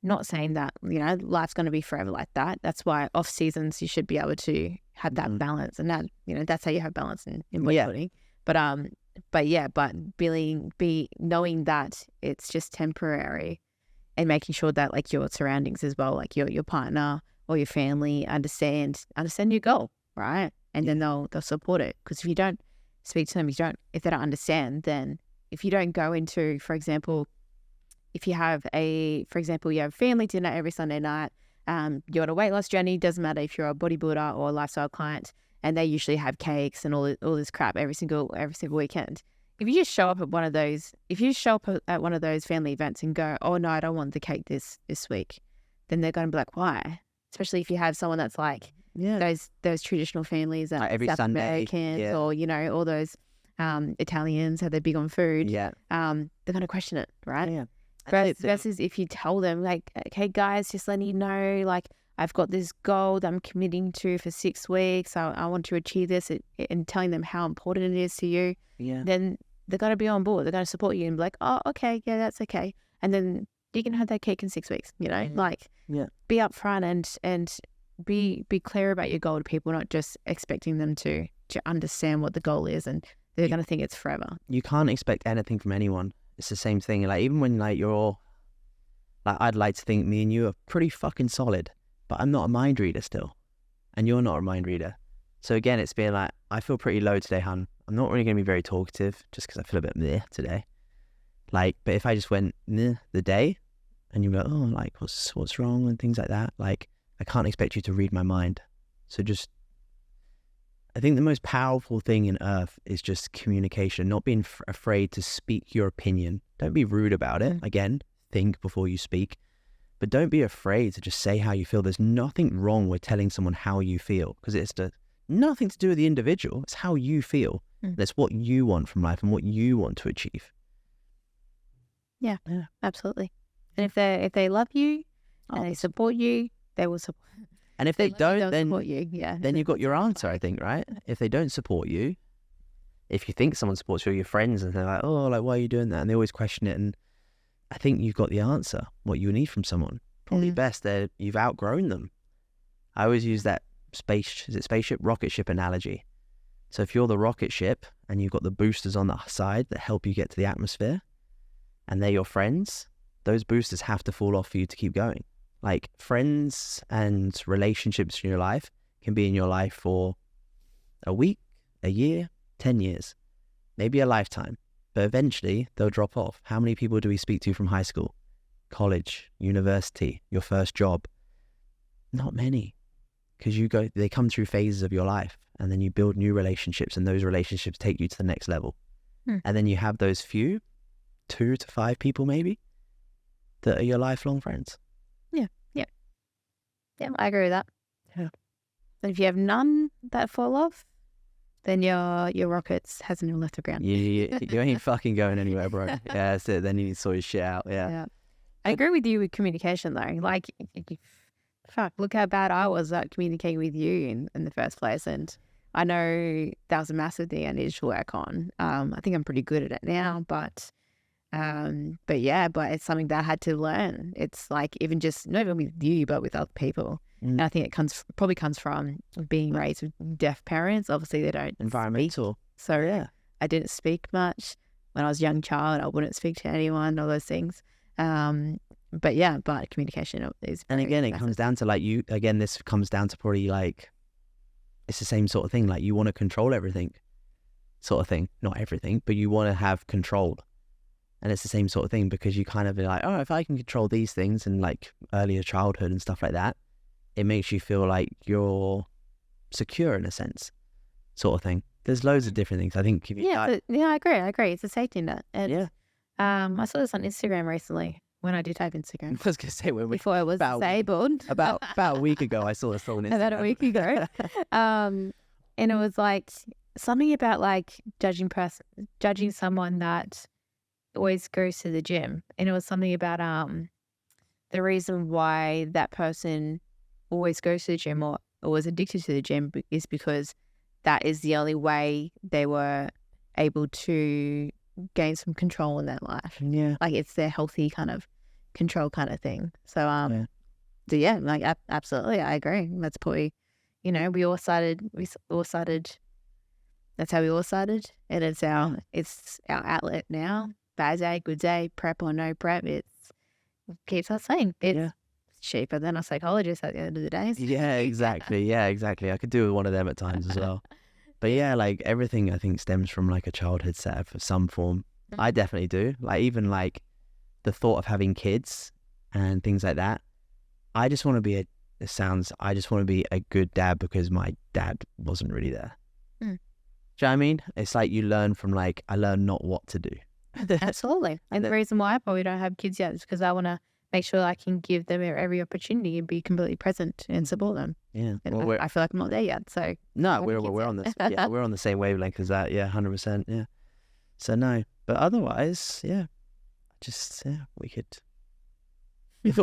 Not saying that, life's going to be forever like that. That's why off seasons you should be able to have that balance, and that, that's how you have balance in bodybuilding. But knowing that it's just temporary, and making sure that like your surroundings as well, like your partner or your family understand your goal, right? And then they'll support it. Because if you don't speak to them, if they don't understand, then if you don't go into, for example, if you have family dinner every Sunday night, you're on a weight loss journey, doesn't matter if you're a bodybuilder or a lifestyle client, and they usually have cakes and all this crap every single weekend. If you just show up at one of those family events and go, oh no, I don't want the cake this week, then they're going to be like, why? Especially if you have someone that's like those traditional families that like every South Sunday, Americans or all those Italians, how they're big on food. They're going to question it, right? Versus if you tell them like, okay guys, just letting you know, like I've got this goal that I'm committing to for 6 weeks. I want to achieve this, and telling them how important it is to you. Then they're going to be on board. They're going to support you and be like, oh, okay, yeah, that's okay. And then you can have that cake in 6 weeks, be upfront and be clear about your goal to people, not just expecting them to understand what the goal is and they're going to think it's forever. You can't expect anything from anyone. It's the same thing. Like even when like you're like, I'd like to think me and you are pretty fucking solid, but I'm not a mind reader still, and you're not a mind reader. So again, it's being like, I feel pretty low today, hun. I'm not really going to be very talkative just because I feel a bit meh today. Like, but if I just went meh the day, and you go, oh, like what's wrong and things like that. Like, I can't expect you to read my mind. So I think the most powerful thing in Earth is just communication, not being afraid to speak your opinion. Don't be rude about it. Again, think before you speak, but don't be afraid to just say how you feel. There's nothing wrong with telling someone how you feel, because it's nothing to do with the individual. It's how you feel. That's what you want from life and what you want to achieve. Yeah, absolutely. And if they love you and they support you, they will support. And if they don't, then support you. Then you've got your answer, I think, right? If they don't support you, if you think someone supports you, your friends, and they're like, oh, like, why are you doing that? And they always question it. And I think you've got the answer, what you need from someone. Probably best that you've outgrown them. I always use that rocket ship analogy. So if you're the rocket ship and you've got the boosters on the side that help you get to the atmosphere, and they're your friends, those boosters have to fall off for you to keep going. Like, friends and relationships in your life can be in your life for a week, a year, 10 years, maybe a lifetime, but eventually they'll drop off. How many people do we speak to from high school, college, university, your first job? Not many, because they come through phases of your life, and then you build new relationships, and those relationships take you to the next level. And then you have those few, 2 to 5 people maybe, that are your lifelong friends. Yeah, I agree with that. Yeah. And if you have none that fall off, then your rockets hasn't left the ground. You ain't fucking going anywhere, bro. Yeah, that's it. Then you need to sort your shit out. Yeah. I agree with you with communication, though. Like, fuck, look how bad I was at communicating with you in the first place. And I know that was a massive thing I needed to work on. I think I'm pretty good at it now, but it's something that I had to learn. It's like, even just not even with you, but with other people. And I think it probably comes from being raised with deaf parents. Obviously, they don't Environmental. speak. So yeah, I didn't speak much when I was a young child. I wouldn't speak to anyone, all those things. But communication is. And again, it comes down to this comes down to probably like, it's the same sort of thing. Like, you want to control everything, sort of thing. Not everything, but you want to have control. And it's the same sort of thing, because you kind of be like, oh, if I can control these things in like earlier childhood and stuff like that, it makes you feel like you're secure in a sense, sort of thing. There's loads of different things. I think. I agree. It's a safety net. And, I saw this on Instagram recently when I did type Instagram. I was going to say before I was disabled. About a week ago, I saw this on Instagram. About a week ago. And it was like something about like judging someone that always goes to the gym, and it was something about the reason why that person always goes to the gym or was addicted to the gym is because that is the only way they were able to gain some control in their life. Yeah, like it's their healthy kind of control kind of thing. So absolutely, I agree. That's probably, we all started. That's how we all started, and it's our outlet now. Bad day, good day, prep or no prep, it keeps us sane. It's cheaper than a psychologist at the end of the day. Yeah, exactly. I could do with one of them at times as well. But yeah, like everything I think stems from like a childhood setup of some form. I definitely do. Like, even like the thought of having kids and things like that. I just want to be a good dad because my dad wasn't really there. Do you know what I mean? It's like you learn from I learned not what to do. Absolutely. And the reason why I probably don't have kids yet is because I want to make sure I can give them every opportunity and be completely present and support them. Yeah. And I feel like I'm not there yet. So no, we're on this. Yeah, we're on the same wavelength as that. Yeah, 100%. Yeah. So no, but otherwise, we could. Is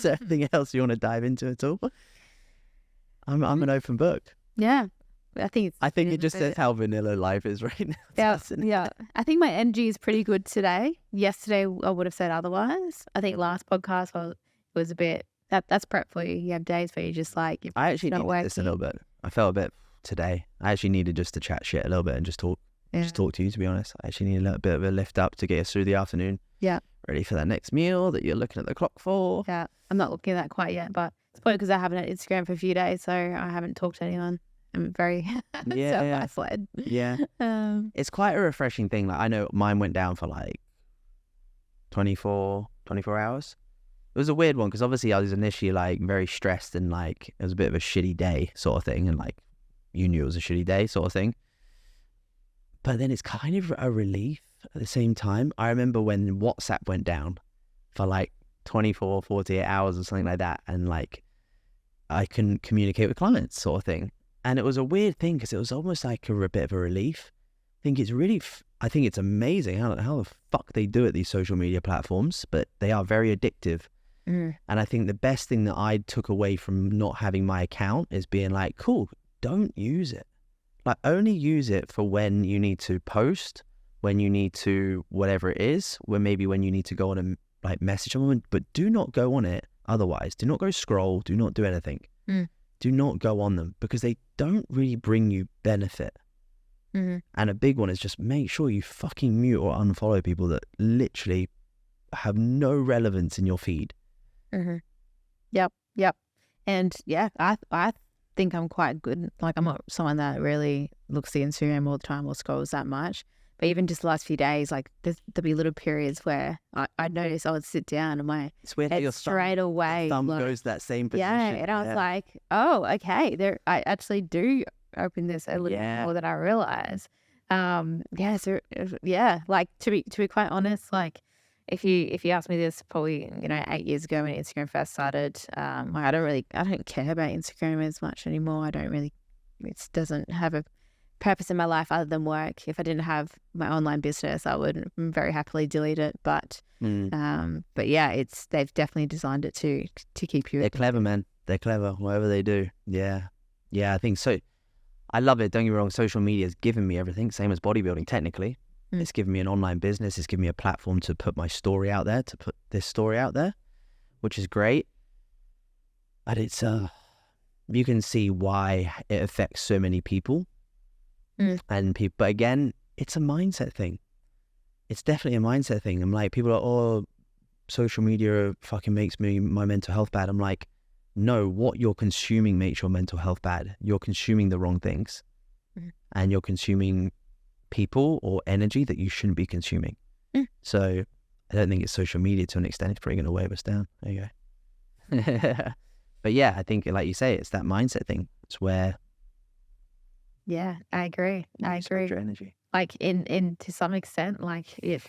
there anything else you want to dive into at all? I'm an open book. Yeah. I think it just says how vanilla life is right now. Yeah. I think my energy is pretty good today. Yesterday, I would have said otherwise. I think last podcast was a bit, that's prep for you. You have days where you just like, I actually needed this a little bit. I felt a bit today. I actually needed just to chat shit a little bit and just talk. Yeah. Just talk to you, to be honest. I actually need a little bit of a lift up to get us through the afternoon. Yeah. Ready for that next meal that you're looking at the clock for. Yeah. I'm not looking at that quite yet, but it's probably because I haven't had Instagram for a few days, so I haven't talked to anyone. I'm very self-isolated. Yeah. It's quite a refreshing thing. Like, I know mine went down for like 24 hours. It was a weird one because obviously I was initially like very stressed and like it was a bit of a shitty day sort of thing, and like you knew it was a shitty day sort of thing. But then it's kind of a relief at the same time. I remember when WhatsApp went down for like 24, 48 hours or something like that, and like I can communicate with clients sort of thing. And it was a weird thing because it was almost like a bit of a relief. I think it's amazing how the fuck they do it, these social media platforms, but they are very addictive. And I think the best thing that I took away from not having my account is being like, cool, don't use it. Like, only use it for when you need to post, when you need to, whatever it is, when you need to go on and like message someone, but do not go on it otherwise. Do not go scroll, do not do anything. do not go on them because they don't really bring you benefit. Mm-hmm. And a big one is just make sure you fucking mute or unfollow people that literally have no relevance in your feed. Mm-hmm. Yep. And yeah, I think I'm quite good. Like, I'm not someone that really looks at Instagram all the time or scrolls that much. But even just the last few days, like, there'll be little periods where I notice I would sit down and my It's weird head how your straight away. thumb like, goes that same position. yeah, and I was like, oh, okay, I actually do open this a little bit more than I realize. Like, to be quite honest, like, if you asked me this probably 8 years ago when Instagram first started, I don't care about Instagram as much anymore. It doesn't have a purpose in my life other than work. If I didn't have my online business, I would very happily delete it. But yeah, they've definitely designed it to keep you. They're clever, man. They're clever. Whatever they do, yeah, I think so. I love it. Don't get me wrong. Social media has given me everything. Same as bodybuilding, technically. It's given me an online business. It's given me a platform to put my story out there, to put this story out there, which is great. But it's you can see why it affects so many people. And people, but again, it's a mindset thing. It's definitely a mindset thing. I'm like, people are, oh, social media fucking makes my mental health bad. I'm like, no, what you're consuming makes your mental health bad. You're consuming the wrong things, and you're consuming people or energy that you shouldn't be consuming. So I don't think it's social media to an extent. It's probably going to weigh us down. There you go. But yeah, I think, like you say, it's that mindset thing. It's where. Yeah, I agree. Your energy. Like, in to some extent, like, it's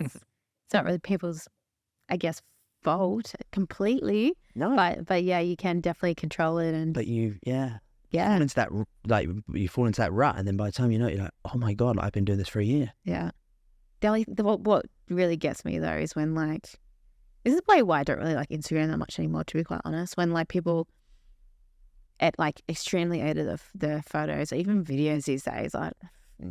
not really people's, I guess, fault completely. No. But yeah, you can definitely control it. And but you fall into that rut, and then by the time you know it, you're like, oh my God, I've been doing this for a year. Yeah. What really gets me though is when, like, this is probably why I don't really like Instagram that much anymore, to be quite honest. When, like, people extremely edit the photos, or even videos these days, like,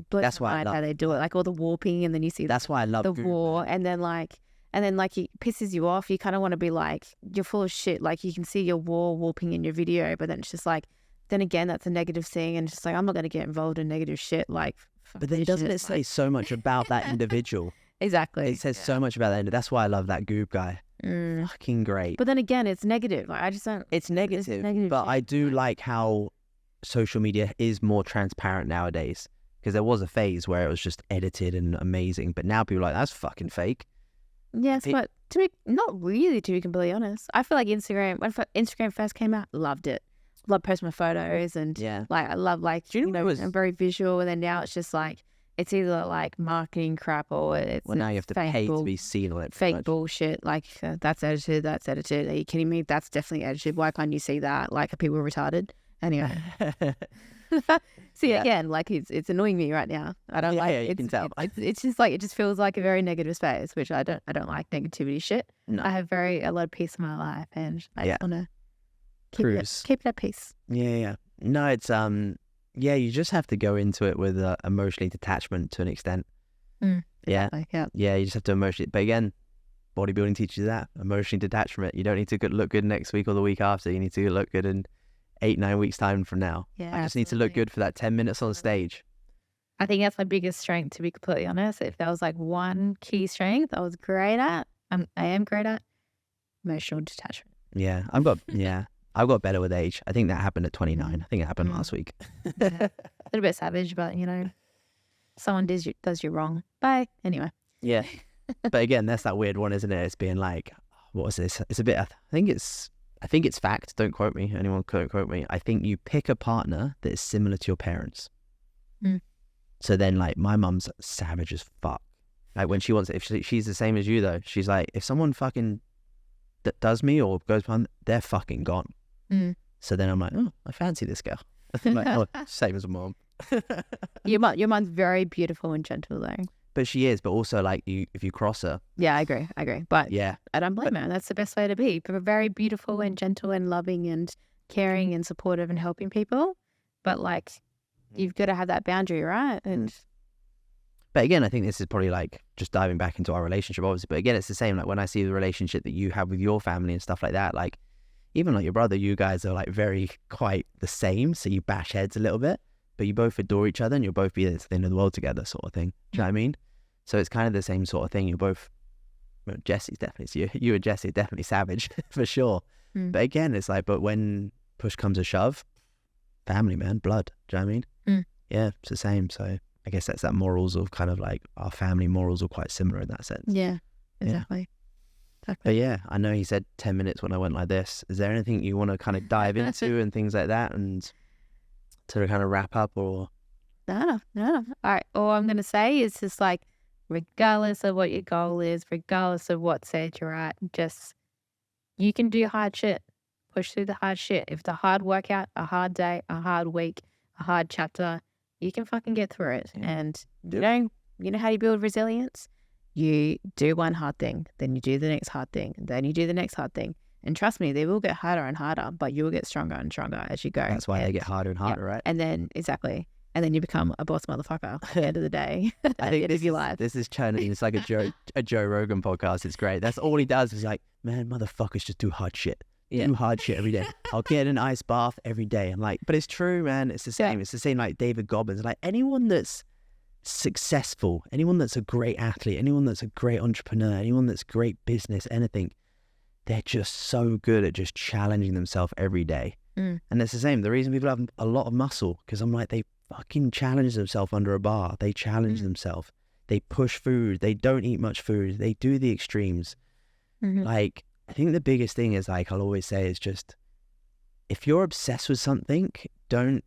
that's why I love how they do it, like all the warping, and then you see that's why I love the Google. war, and then it pisses you off. You kind of want to be like, you're full of shit. Like, you can see your warping in your video, but then it's just like, then again, that's a negative thing, and it's just like, I'm not going to get involved in negative shit. Like, but then doesn't it say so much about that individual? Exactly. It says so much about that. That's why I love that Goob guy. Fucking great. But then again, it's negative. Like, I just don't. It's negative, but shit. I do like how social media is more transparent nowadays, because there was a phase where it was just edited and amazing, but now people are like, that's fucking fake. Yes, but not really, to be completely honest. I feel like when Instagram first came out, loved it. Love posting my photos, and like, I love, like, I'm very visual, and then now it's just like, it's either like marketing crap or it's now you have to pay to be seen on it. Fake bullshit. Like, that's edited. Are you kidding me? That's definitely edited. Why can't you see that? Like, are people retarded? Anyway. See, again, like, it's annoying me right now. I don't like it. You can tell. It's just like, it just feels like a very negative space, which I don't like negativity shit. No. I have a lot of peace in my life, and I just want to keep it at peace. Yeah. No, it's you just have to go into it with emotionally detachment to an extent. Exactly, yeah, you just have to emotionally. But again, bodybuilding teaches you that emotionally detachment. You don't need to look good next week or the week after. You need to look good in 8-9 weeks time from now. I just need to look good for that 10 minutes on stage. I think that's my biggest strength, to be completely honest. If there was like one key strength I was great at, I am great at, emotional detachment. Yeah, I've got better with age. I think that happened at 29. I think it happened last week. A little bit savage, but someone does you wrong. Bye. Anyway. Yeah. But again, that's that weird one, isn't it? It's being like, what was this? It's a bit, I think it's fact. Don't quote me. Anyone don't quote me. I think you pick a partner that is similar to your parents. So then, like, my mum's savage as fuck. Like, when she wants, if she's the same as you though, she's like, if someone fucking does me or goes behind, they're fucking gone. So then I'm like, oh, I fancy this girl. Like, oh, same as a mom. Your mom's very beautiful and gentle though. But she is, but also, like, if you cross her. Yeah, I agree. But yeah, I don't blame her. That's the best way to be. Very beautiful and gentle and loving and caring and supportive and helping people. But, like, you've got to have that boundary, right? But again, I think this is probably like just diving back into our relationship, obviously. But again, it's the same. Like, when I see the relationship that you have with your family and stuff like that, like, even like your brother, you guys are like very quite the same. So you bash heads a little bit, but you both adore each other and you'll both be at the end of the world together sort of thing. Do you know what I mean? So it's kind of the same sort of thing. You're both, well, Jesse's definitely, so you and Jesse are definitely savage for sure. But again, it's like, but when push comes to shove, family, man, blood. Do you know what I mean? Yeah, it's the same. So I guess that's that morals of kind of like our family morals are quite similar in that sense. Yeah, exactly. But yeah, I know he said 10 minutes when I went like this. Is there anything you want to kind of dive into and things like that and to kind of wrap up or? No. All right. All I'm going to say is just like, regardless of what your goal is, regardless of what stage you're at, just, you can do hard shit. Push through the hard shit. If it's a hard workout, a hard day, a hard week, a hard chapter, you can fucking get through it. Yeah. And you know how you build resilience? You do one hard thing, then you do the next hard thing, and then you do the next hard thing. And trust me, they will get harder and harder, but you will get stronger and stronger as you go. That's why they get harder and harder, right? And then, exactly. And then you become a boss motherfucker at the end of the day. I think this is turning, it's like a Joe Rogan podcast. It's great. That's all he does is like, man, motherfuckers just do hard shit. Do hard shit every day. I'll get an ice bath every day. I'm like, but it's true, man. It's the same. Yeah. It's the same like David Goggins. Like anyone that's successful, anyone that's a great athlete, anyone that's a great entrepreneur, anyone that's great business, anything, they're just so good at just challenging themselves every day. And it's the same. The reason people have a lot of muscle, because I'm like, they fucking challenge themselves under a bar. They challenge themselves. They push food. They don't eat much food. They do the extremes. Like, I think the biggest thing is, like I'll always say, is just, if you're obsessed with something, don't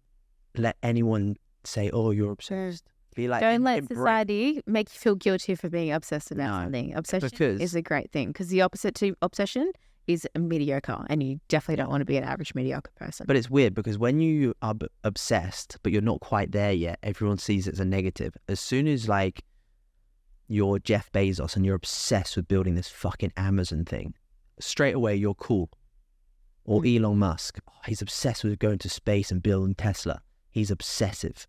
let anyone say, oh, you're obsessed. Be like, don't let society make you feel guilty for being obsessed about something. Obsession is a great thing, because the opposite to obsession is mediocre, and you definitely don't want to be an average mediocre person. But it's weird, because when you are obsessed, but you're not quite there yet, everyone sees it as a negative. As soon as like you're Jeff Bezos and you're obsessed with building this fucking Amazon thing, straight away you're cool. Or Elon Musk, he's obsessed with going to space and building Tesla. He's obsessive.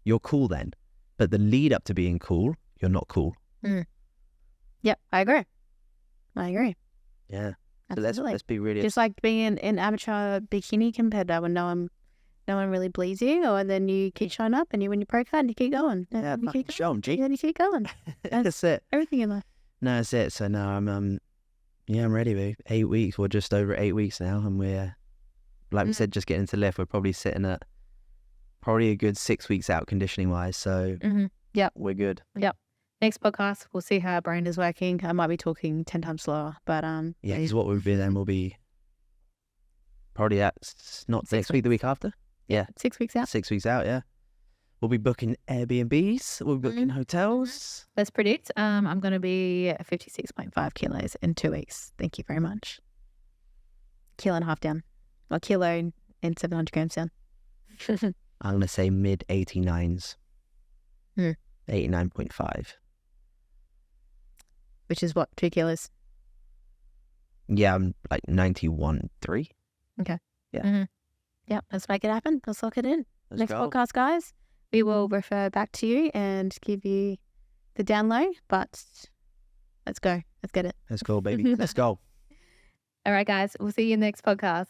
You're cool then. But the lead up to being cool, you're not cool. Yep, I agree. Yeah. So let's be really... Just like being an amateur bikini competitor when no one really bleeds you, and then you keep showing up and you win your pro card and you keep going. Yeah, you keep show them, G. Yeah, you keep going. That's it. Everything in life. No, that's it. So now I'm ready, babe. 8 weeks. We're just over 8 weeks now, and we're, like we said, just getting into lift. We're probably sitting at probably a good 6 weeks out conditioning wise. So yep, we're good. Yep. Next podcast, we'll see how our brain is working. I might be talking 10 times slower, but yeah, because what we'll be then will be probably not next week, the week after. Yeah, 6 weeks out. 6 weeks out. Yeah, we'll be booking Airbnbs. We'll be booking hotels. Let's predict. I'm going to be 56.5 kilos in 2 weeks. Thank you very much. 1.5 kilo down. Well, kilo and 700 grams down. I'm going to say mid 89s. 89.5. Which is what, 2 kilos? Yeah, I'm like 91.3. Okay. Yeah. Yeah, let's make it happen. Let's lock it in. Next go. podcast, guys, we will refer back to you and give you the down low, but let's go. Let's get it. Let's go, baby. Let's go. All right, guys. We'll see you in the next podcast.